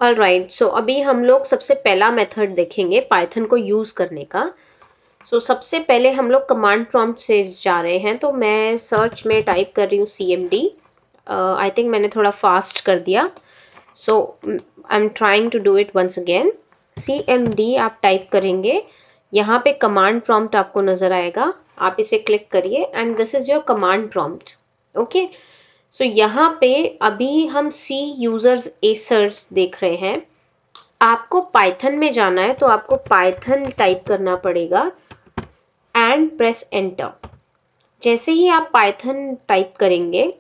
Alright, सो अभी हम लोग सबसे पहला मेथड देखेंगे पाइथन को यूज़ करने का। सबसे पहले हम लोग कमांड प्रॉम्प्ट से जा रहे हैं, तो मैं सर्च में टाइप कर रही हूँ CMD। आई थिंक मैंने थोड़ा फास्ट कर दिया। So I am trying to do it once again. CMD आप टाइप करेंगे, यहाँ पे कमांड प्रॉम्प्ट आपको नज़र आएगा, आप इसे क्लिक करिए and this is your command prompt. Okay, यहाँ पे अभी हम सी यूजर्स एसर्स देख रहे हैं। आपको पाइथन में जाना है तो आपको पाइथन टाइप करना पड़ेगा एंड प्रेस एंटर। जैसे ही आप पाइथन टाइप करेंगे,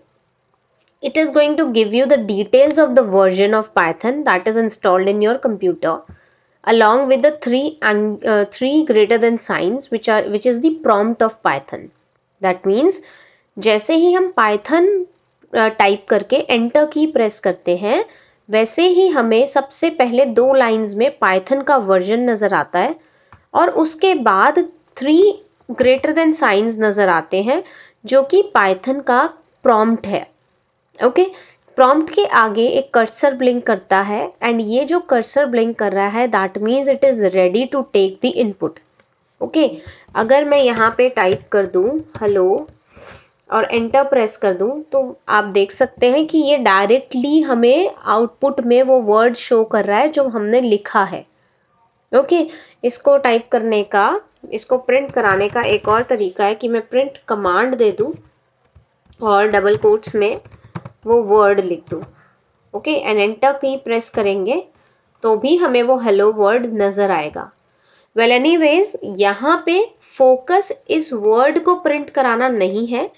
it is going to give you the details of the version of Python that is installed in your computer, along with the three greater than signs which is the prompt of Python. That means जैसे ही हम Python type करके enter की press करते हैं, वैसे ही हमें सबसे पहले 2 लाइंस में पाइथन का वर्जन नज़र आता है और उसके बाद 3 ग्रेटर देन साइंस नज़र आते हैं जो कि पाइथन का प्रॉम्प्ट है। ओके, प्रॉम्प्ट के आगे एक कर्सर ब्लिंक करता है एंड ये जो कर्सर ब्लिंक कर रहा है that means it is ready to take the input. Okay, अगर मैं यहाँ पे टाइप कर दूँ हेलो और एंटर प्रेस कर दूं तो आप देख सकते हैं कि ये डायरेक्टली हमें आउटपुट में वो वर्ड शो कर रहा है जो हमने लिखा है। ओके, इसको टाइप करने का, इसको प्रिंट कराने का एक और तरीका है कि मैं प्रिंट कमांड दे दूं और डबल कोट्स में वो वर्ड लिख दूं। ओके, एंड एंटर की प्रेस करेंगे तो भी हमें वो हेलो वर्ड नज़र आएगा। वेल एनीवेज, यहाँ पे फोकस इस वर्ड को प्रिंट कराना नहीं है।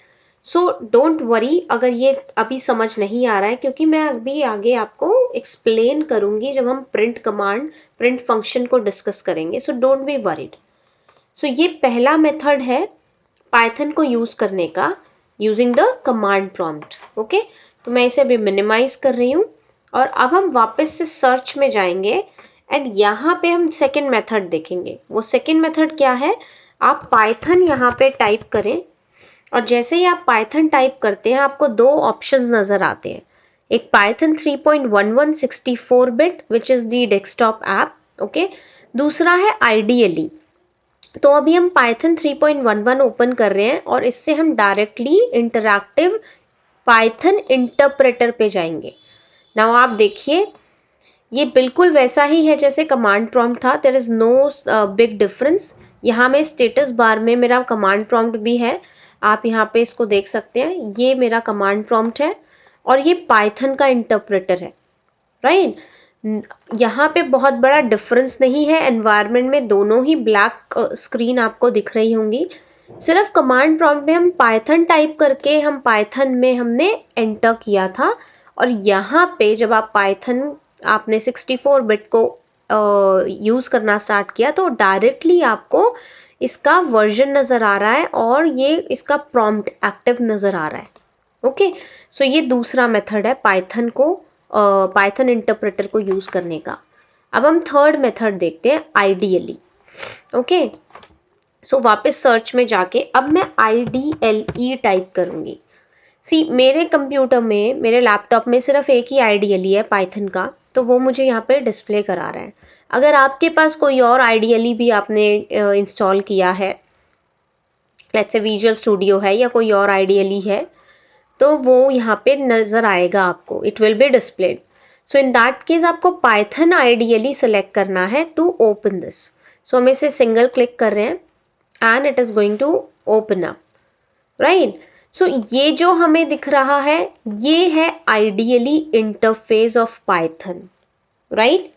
सो डोंट वरी अगर ये अभी समझ नहीं आ रहा है, क्योंकि मैं अभी आगे आपको एक्सप्लेन करूंगी जब हम प्रिंट फंक्शन को डिस्कस करेंगे। So don't be worried. ये पहला मेथड है पाइथन को यूज़ करने का using the command prompt. Okay, तो मैं इसे अभी मिनिमाइज कर रही हूँ और अब हम वापस से सर्च में जाएंगे एंड यहाँ पे हम सेकेंड मेथड देखेंगे। वो सेकेंड मेथड क्या है, आप पाइथन यहाँ पे टाइप करें और जैसे ही आप पाइथन टाइप करते हैं आपको 2 ऑप्शंस नज़र आते हैं। एक Python 3.11 64 bit which is the desktop app. Okay, दूसरा है आइडियली। तो अभी हम पाइथन 3.11 ओपन कर रहे हैं और इससे हम डायरेक्टली इंटरैक्टिव पाइथन इंटरप्रेटर पे जाएंगे। नाउ आप देखिए, ये बिल्कुल वैसा ही है जैसे कमांड प्रॉम्प्ट था। There is no big difference. यहाँ में स्टेटस बार में मेरा कमांड प्रॉम्प्ट भी है, आप यहाँ पे इसको देख सकते हैं। ये मेरा कमांड प्रॉम्प्ट है और ये पाइथन का इंटरप्रेटर है, राइट। यहाँ पे बहुत बड़ा डिफरेंस नहीं है, एनवायरनमेंट में दोनों ही ब्लैक स्क्रीन आपको दिख रही होंगी। सिर्फ कमांड प्रॉम्प्ट में हम पाइथन टाइप करके हम पाइथन में हमने एंटर किया था और यहाँ पे जब आप पाइथन आपने 64 बिट को यूज़ करना स्टार्ट किया तो डायरेक्टली आपको इसका वर्जन नज़र आ रहा है और ये इसका प्रॉम्प्ट एक्टिव नज़र आ रहा है। ओके, ये दूसरा मेथड है पाइथन इंटरप्रेटर को यूज़ करने का। अब हम थर्ड मेथड देखते हैं, आइडियली। ओके, वापस सर्च में जाके अब मैं IDLE टाइप करूँगी। मेरे कंप्यूटर में, मेरे लैपटॉप में सिर्फ एक ही आइडियली है पाइथन का, तो वो मुझे यहाँ पे डिस्प्ले करा रहा है। अगर आपके पास कोई और आइडियली भी आपने इंस्टॉल किया है, लेट्स से विजुअल स्टूडियो है या कोई और आइडियली है, तो वो यहाँ पे नज़र आएगा आपको, it will be displayed. In that case आपको पाइथन आइडियली सेलेक्ट करना है टू ओपन दिस। हम इसे सिंगल क्लिक कर रहे हैं and it is going to open up, right. ये जो हमें दिख रहा है ये है IDLE interface of Python, right.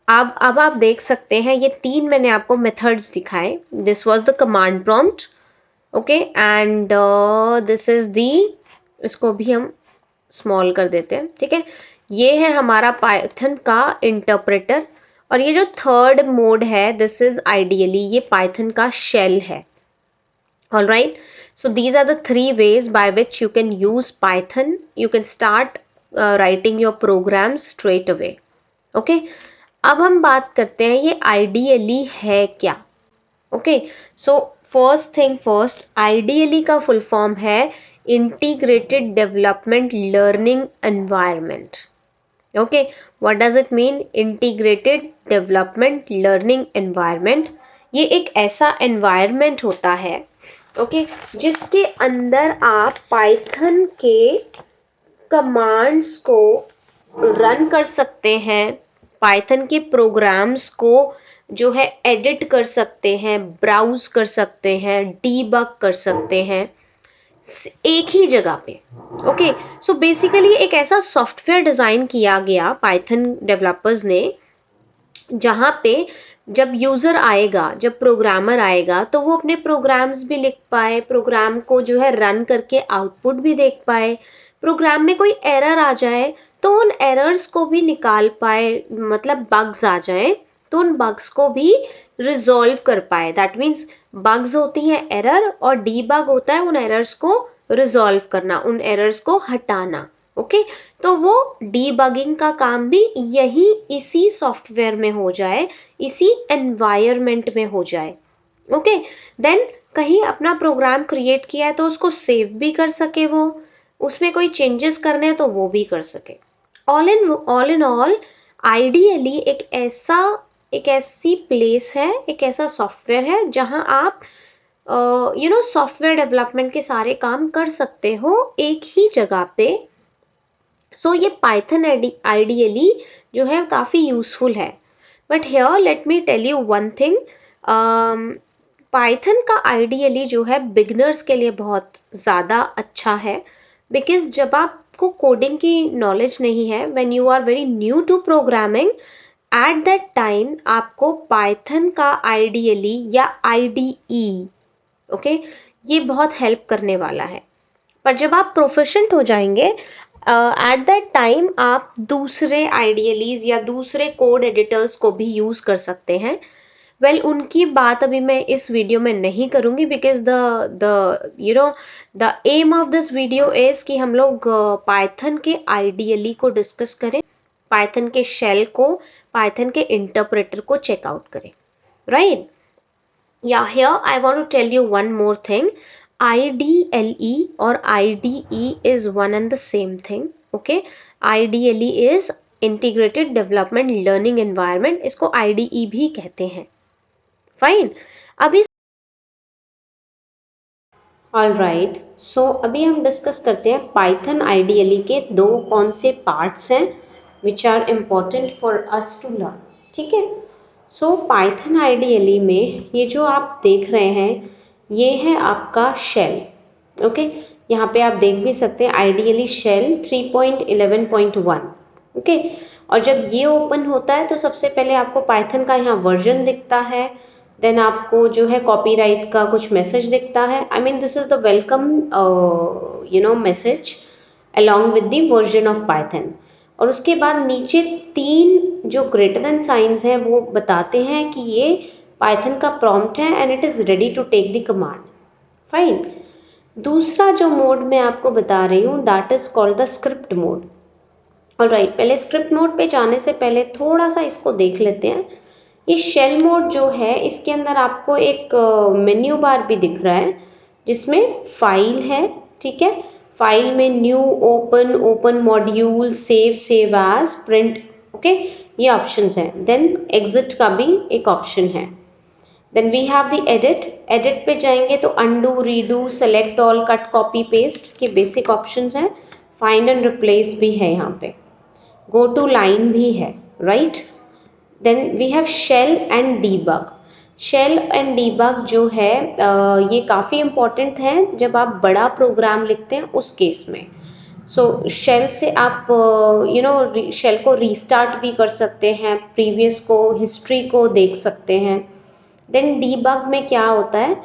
अब आप देख सकते हैं ये 3 मैंने आपको मेथड्स दिखाए। This was the command prompt, okay, and this is the, इसको भी हम स्मॉल कर देते हैं, ठीक है। ये है हमारा पाइथन का इंटरप्रेटर और ये जो थर्ड मोड है दिस इज आइडियली, ये पाइथन का शेल है। All right, so these are the 3 ways by which you can use Python. You can start writing your programs straight away. Okay, अब हम बात करते हैं ये आइडियली है क्या। Okay, first thing first, ideally का फुल फॉर्म है integrated development learning environment. Okay, what does it mean? Integrated development learning environment. ये एक ऐसा एनवायरनमेंट होता है, ओके, जिसके अंदर आप पाइथन के कमांड्स को रन कर सकते हैं, पाइथन के प्रोग्राम्स को जो है एडिट कर सकते हैं, ब्राउज कर सकते हैं, डीबग कर सकते हैं एक ही जगह पे। ओके, सो बेसिकली एक ऐसा सॉफ्टवेयर डिजाइन किया गया पाइथन डेवलपर्स ने, जहाँ पे जब यूजर आएगा, जब प्रोग्रामर आएगा, तो वो अपने प्रोग्राम्स भी लिख पाए, प्रोग्राम को जो है रन करके आउटपुट भी देख पाए, प्रोग्राम में कोई एरर आ जाए तो उन एरर्स को भी निकाल पाए, मतलब बग्स आ जाए तो उन बग्स को भी रिजॉल्व कर पाए। दैट मीन्स बग्स होती हैं एरर, और डीबग होता है उन एरर्स को रिजॉल्व करना, उन एरर्स को हटाना। ओके, तो वो डीबगिंग का काम भी यही इसी सॉफ्टवेयर में हो जाए, इसी एनवायरनमेंट में हो जाए। ओके, देन कहीं अपना प्रोग्राम क्रिएट किया है तो उसको सेव भी कर सके, वो उसमें कोई चेंजेस करने हैं तो वो भी कर सके। ऑल इन ऑल आइडियली एक ऐसी प्लेस है, एक ऐसा सॉफ्टवेयर है जहां आप सॉफ्टवेयर डेवलपमेंट के सारे काम कर सकते हो एक ही जगह पे। सो ये पाइथन आइडियली जो है काफ़ी यूजफुल है। But here let me tell you one thing, Python का आइडियली जो है बिगनर्स के लिए बहुत ज़्यादा अच्छा है, बिकॉज जब आपको कोडिंग की नॉलेज नहीं है, when you are very new to programming, at that time आपको पाइथन का आइडियली या आईडीई, ओके, ये बहुत हेल्प करने वाला है। पर जब आप प्रोफिशिएंट हो जाएंगे, एट दैट टाइम आप दूसरे आइडियलीज या दूसरे कोड एडिटर्स को भी यूज़ कर सकते हैं। वेल उनकी बात अभी मैं इस वीडियो में नहीं करूँगी, because the aim of this video is कि हम लोग पाइथन के आइडियली को डिस्कस करें, पाइथन के शेल को, पाइथन के इंटरप्रेटर को चेकआउट करें, right? Yeah, here I want to tell you one more thing. IDLE or IDE is one and the same thing. Okay, IDLE is Integrated Development Learning Environment. इसको IDE भी कहते हैं। Fine, अभी all right, सो अभी हम discuss करते हैं Python IDLE के दो कौन से पार्ट्स हैं which are important for us to learn. ठीक है, सो पाइथन आइडियली में ये जो आप देख रहे हैं ये है आपका शेल। ओके, यहाँ पे आप देख भी सकते हैं आइडियली शेल 3.11.1। ओके, और जब ये ओपन होता है तो सबसे पहले आपको पाइथन का यहाँ वर्जन दिखता है, देन आपको जो है कॉपीराइट का कुछ मैसेज दिखता है। I mean this is the welcome message along with the version of Python. और उसके बाद नीचे तीन जो ग्रेटर देन साइंस हैं वो बताते हैं कि ये पाइथन का प्रॉम्प्ट है and it is ready to take the command. Fine, दूसरा जो मोड मैं आपको बता रही हूँ that is called the script mode. Alright, पहले स्क्रिप्ट मोड पे जाने से पहले थोड़ा सा इसको देख लेते हैं। ये शेल मोड जो है इसके अंदर आपको एक मेन्यू बार भी दिख रहा है जिसमें फाइल है। ठीक है, फाइल में new, open, open module, save, save as, print, okay, ये ऑप्शंस हैं। देन एग्जिट का भी एक ऑप्शन है। Then we have the edit. Edit पे जाएंगे तो undo, redo, select all, cut, copy, paste के बेसिक ऑप्शंस हैं। फाइंड एंड रिप्लेस भी है यहाँ पे, गो टू लाइन भी है, right? Then we have shell and debug. Shell and debug जो है ये काफ़ी इम्पॉर्टेंट है जब आप बड़ा प्रोग्राम लिखते हैं उस केस में। सो शेल से आप शेल को रीस्टार्ट भी कर सकते हैं, प्रीवियस को, हिस्ट्री को देख सकते हैं। देन डीबग में क्या होता है,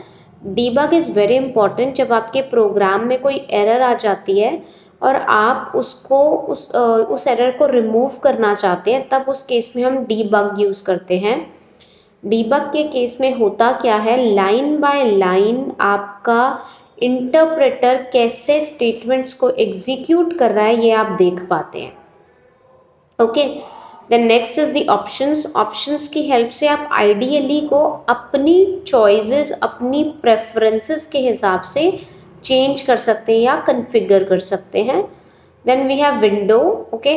डीबग इज़ वेरी इंपॉर्टेंट जब आपके प्रोग्राम में कोई एरर आ जाती है और आप उसको उस एरर को रिमूव करना चाहते हैं, तब उस केस में हम डीबग यूज़ करते हैं। डीबग के केस में होता क्या है, लाइन बाय लाइन आपका इंटरप्रेटर कैसे स्टेटमेंट्स को एग्जीक्यूट कर रहा है ये आप देख पाते हैं। Okay, then next is the options. Options की हेल्प से आप आइडियली को अपनी चॉइसेस, अपनी प्रेफरेंसेस के हिसाब से चेंज कर सकते हैं या कन्फिगर कर सकते हैं। Then we have window, okay,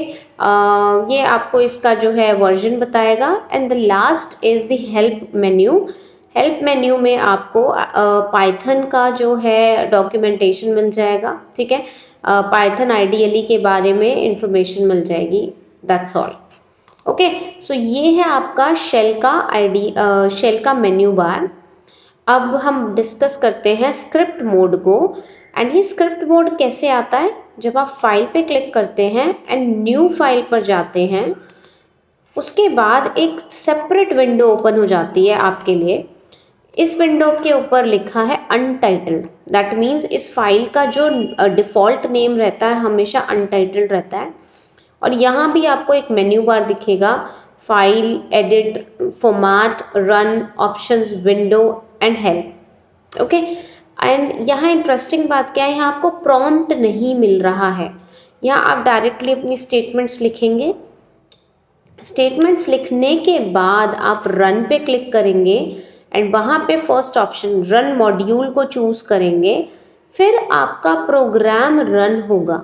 ये आपको इसका जो है वर्जन बताएगा। And the last is the help menu. Help menu में आपको पाइथन का जो है डॉक्यूमेंटेशन मिल जाएगा, ठीक है, पाइथन आईडीएलई के बारे में इंफॉर्मेशन मिल जाएगी, दैट्स ऑल। ओके, सो ये है आपका शेल का मेन्यू बार। अब हम डिस्कस करते हैं स्क्रिप्ट मोड को। एंड ये स्क्रिप्ट मोड कैसे आता है? जब आप फाइल पे क्लिक करते हैं एंड न्यू फाइल पर जाते हैं, उसके बाद एक सेपरेट विंडो ओपन हो जाती है आपके लिए। इस विंडो के ऊपर लिखा है अनटाइटल्ड, दैट मीन्स इस फाइल का जो डिफॉल्ट नेम रहता है हमेशा अनटाइटल्ड रहता है। और यहाँ भी आपको एक मेन्यू बार दिखेगा, file, edit, format, run, options, window and help. Okay, and यहाँ इंटरेस्टिंग बात क्या है, यहाँ आपको प्रॉम्प्ट नहीं मिल रहा है। यहाँ आप डायरेक्टली अपनी स्टेटमेंट्स लिखेंगे। स्टेटमेंट्स लिखने के बाद आप रन पे क्लिक करेंगे एंड वहाँ पे फर्स्ट ऑप्शन रन मॉड्यूल को चूज करेंगे, फिर आपका प्रोग्राम रन होगा,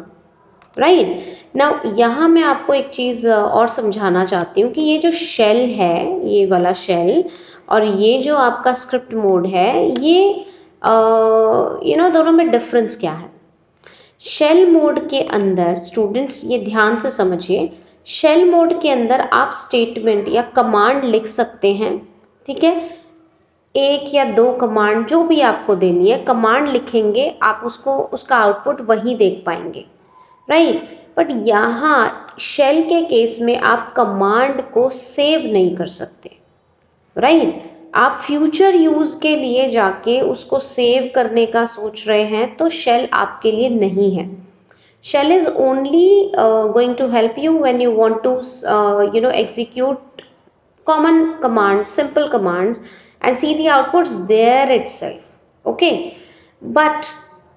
राइट। नाउ यहाँ मैं आपको एक चीज़ और समझाना चाहती हूँ कि ये जो शेल है, ये वाला शेल, और ये जो आपका स्क्रिप्ट मोड है, ये दोनों में डिफरेंस क्या है। शेल मोड के अंदर स्टूडेंट्स ये ध्यान से समझिए, शेल मोड के अंदर आप स्टेटमेंट या कमांड लिख सकते हैं, ठीक है, एक या दो कमांड जो भी आपको देनी है, कमांड लिखेंगे आप, उसका आउटपुट वहीं देख पाएंगे, राइट। बट यहाँ शेल के केस में आप कमांड को सेव नहीं कर सकते, राइट। आप फ्यूचर यूज के लिए जाके उसको सेव करने का सोच रहे हैं तो शेल आपके लिए नहीं है। Shell is only going to help you when you want to execute common commands, simple commands, and see the outputs there itself, okay। but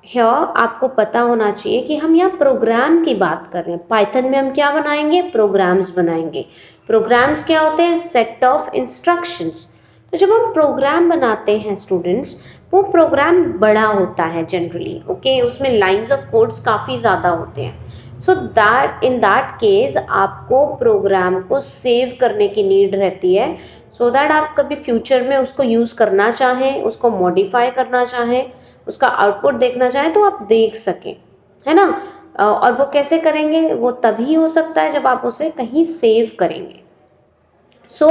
here आपको पता होना चाहिए कि हम यहाँ प्रोग्राम की बात कर रहे हैं। पाइथन में हम क्या बनाएंगे? प्रोग्राम्स बनाएंगे। प्रोग्राम्स क्या होते हैं? Set of instructions. तो जब हम प्रोग्राम बनाते हैं स्टूडेंट्स, वो प्रोग्राम बड़ा होता है जनरली, ओके, उसमें लाइंस ऑफ कोड्स काफ़ी ज़्यादा होते हैं। So that in that case आपको प्रोग्राम को सेव करने की नीड रहती है, सो दैट आप कभी फ्यूचर में उसको यूज़ करना चाहें, उसको मॉडिफाई करना चाहें, उसका आउटपुट देखना चाहें तो आप देख सकें, है ना। और वो कैसे करेंगे? वो तभी हो सकता है जब आप उसे कहीं सेव करेंगे। सो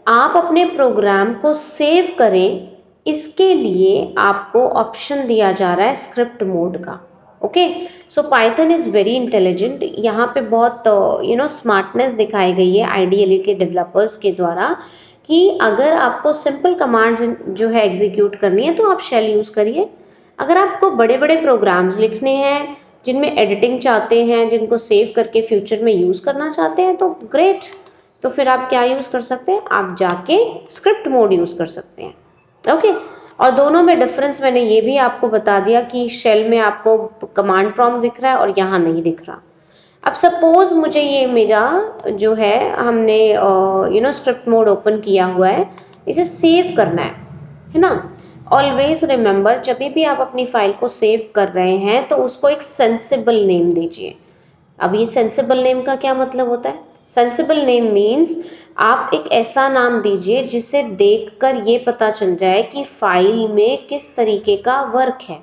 आप अपने प्रोग्राम को सेव करें, इसके लिए आपको ऑप्शन दिया जा रहा है स्क्रिप्ट मोड का, okay. So Python is very intelligent. यहाँ पे बहुत स्मार्टनेस दिखाई गई है आईडीएलई के डेवलपर्स के द्वारा कि अगर आपको सिंपल कमांड्स जो है एग्जीक्यूट करनी है तो आप शेल यूज़ करिए। अगर आपको बड़े बड़े प्रोग्राम्स लिखने हैं जिनमें एडिटिंग चाहते हैं, जिनको सेव करके फ्यूचर में यूज़ करना चाहते हैं, तो ग्रेट, तो फिर आप क्या यूज़ कर सकते हैं? आप जाके स्क्रिप्ट मोड यूज़ कर सकते हैं, ओके। और दोनों में डिफरेंस मैंने ये भी आपको बता दिया कि शेल में आपको कमांड प्रॉम्प्ट दिख रहा है और यहाँ नहीं दिख रहा। अब सपोज मुझे ये मेरा जो है, हमने स्क्रिप्ट मोड ओपन किया हुआ है, इसे सेव करना है ना। ऑलवेज रिमेंबर, जब भी आप अपनी फाइल को सेव कर रहे हैं तो उसको एक सेंसिबल नेम दीजिए। अब ये सेंसिबल नेम का क्या मतलब होता है? सेंसिबल नेम मीन्स आप एक ऐसा नाम दीजिए जिसे देखकर ये पता चल जाए कि फाइल में किस तरीके का वर्क है,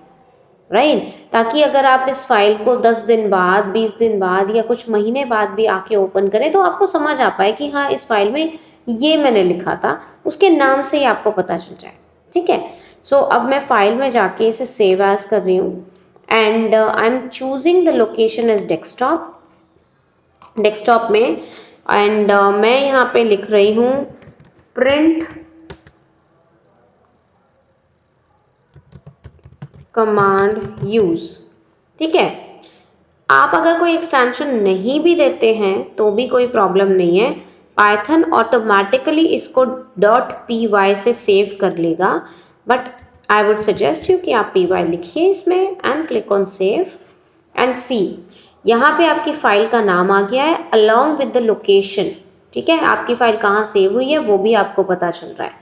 राइट। ताकि अगर आप इस फाइल को 10 दिन बाद, 20 दिन बाद या कुछ महीने बाद भी आके ओपन करें तो आपको समझ आ पाए कि हाँ, इस फाइल में ये मैंने लिखा था, उसके नाम से ही आपको पता चल जाए, ठीक है। सो अब मैं फाइल में जाके इसे सेव एज कर रही हूँ and I am choosing the location as desktop में, एंड मैं यहाँ पे लिख रही हूँ प्रिंट कमांड यूज, ठीक है। आप अगर कोई एक्सटेंशन नहीं भी देते हैं तो भी कोई प्रॉब्लम नहीं है, पाइथन ऑटोमेटिकली इसको .py से सेव कर लेगा। But I would suggest you कि आप py लिखिए इसमें and click on save and see. यहाँ पे आपकी फाइल का नाम आ गया है अलॉन्ग विद द लोकेशन, ठीक है। आपकी फाइल कहाँ सेव हुई है वो भी आपको पता चल रहा है।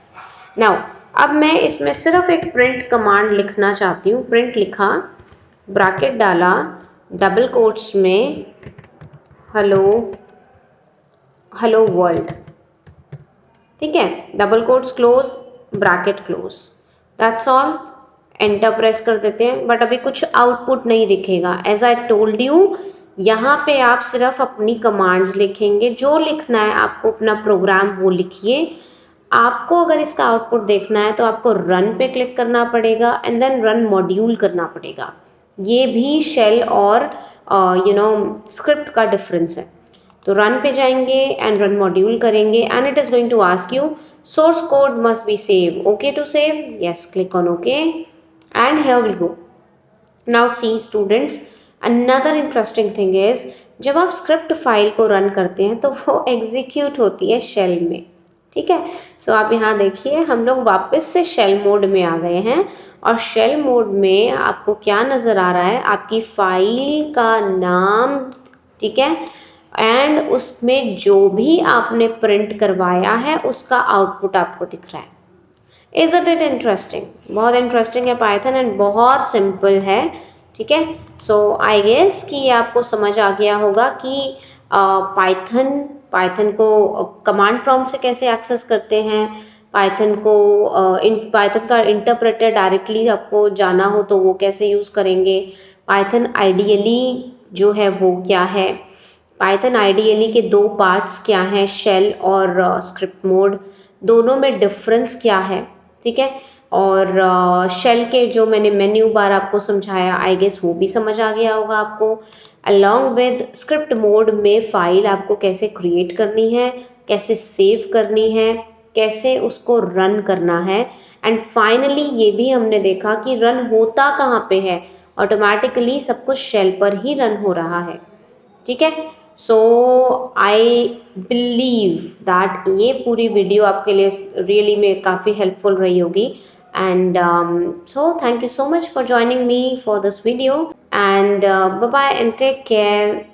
नाउ अब मैं इसमें सिर्फ एक प्रिंट कमांड लिखना चाहती हूँ। प्रिंट लिखा, ब्रैकेट डाला, डबल कोट्स में हेलो हेलो वर्ल्ड, ठीक है, double quotes close, bracket close, that's all. Enter press कर देते हैं, बट अभी कुछ आउटपुट नहीं दिखेगा। एज आई टोल्ड यू, यहाँ पे आप सिर्फ अपनी कमांड्स लिखेंगे, जो लिखना है आपको अपना प्रोग्राम वो लिखिए। आपको अगर इसका आउटपुट देखना है तो आपको रन पे क्लिक करना पड़ेगा एंड देन रन मॉड्यूल करना पड़ेगा। ये भी शेल और स्क्रिप्ट का डिफरेंस है। तो रन पे जाएंगे एंड रन मॉड्यूल करेंगे and it is going to ask you source code must be save, okay to save, yes, click on okay and here we go. Now see students, another interesting thing is, जब आप script file को run करते हैं तो वो execute होती है shell में, ठीक है। सो आप यहाँ देखिए हम लोग वापस से शेल मोड में आ गए हैं और शेल मोड में आपको क्या नजर आ रहा है, आपकी फाइल का नाम, ठीक है, एंड उसमें जो भी आपने प्रिंट करवाया है उसका आउटपुट आपको दिख रहा है। Is it interesting? बहुत इंटरेस्टिंग है पाइथन एंड बहुत सिंपल है, ठीक है। सो आई गेस कि आपको समझ आ गया होगा कि पाइथन को कमांड प्रॉम्प्ट से कैसे एक्सेस करते हैं, पाइथन को पाइथन का इंटरप्रेटर डायरेक्टली आपको जाना हो तो वो कैसे यूज़ करेंगे, पाइथन आइडियली जो है वो क्या है, पाइथन आइडियली के दो पार्ट्स क्या हैं, शेल और स्क्रिप्ट मोड, दोनों में डिफरेंस क्या है, ठीक है। और शेल के जो मैंने मेन्यू बार आपको समझाया, आई गेस वो भी समझ आ गया होगा आपको। अलॉन्ग विद स्क्रिप्ट मोड में फाइल आपको कैसे क्रिएट करनी है, कैसे सेव करनी है, कैसे उसको रन करना है, एंड फाइनली ये भी हमने देखा कि रन होता कहाँ पे है, ऑटोमेटिकली सब कुछ शेल पर ही रन हो रहा है, ठीक है। सो आई बिलीव दैट ये पूरी वीडियो आपके लिए रियली में काफ़ी हेल्पफुल रही होगी and so thank you so much for joining me for this video and bye bye and take care.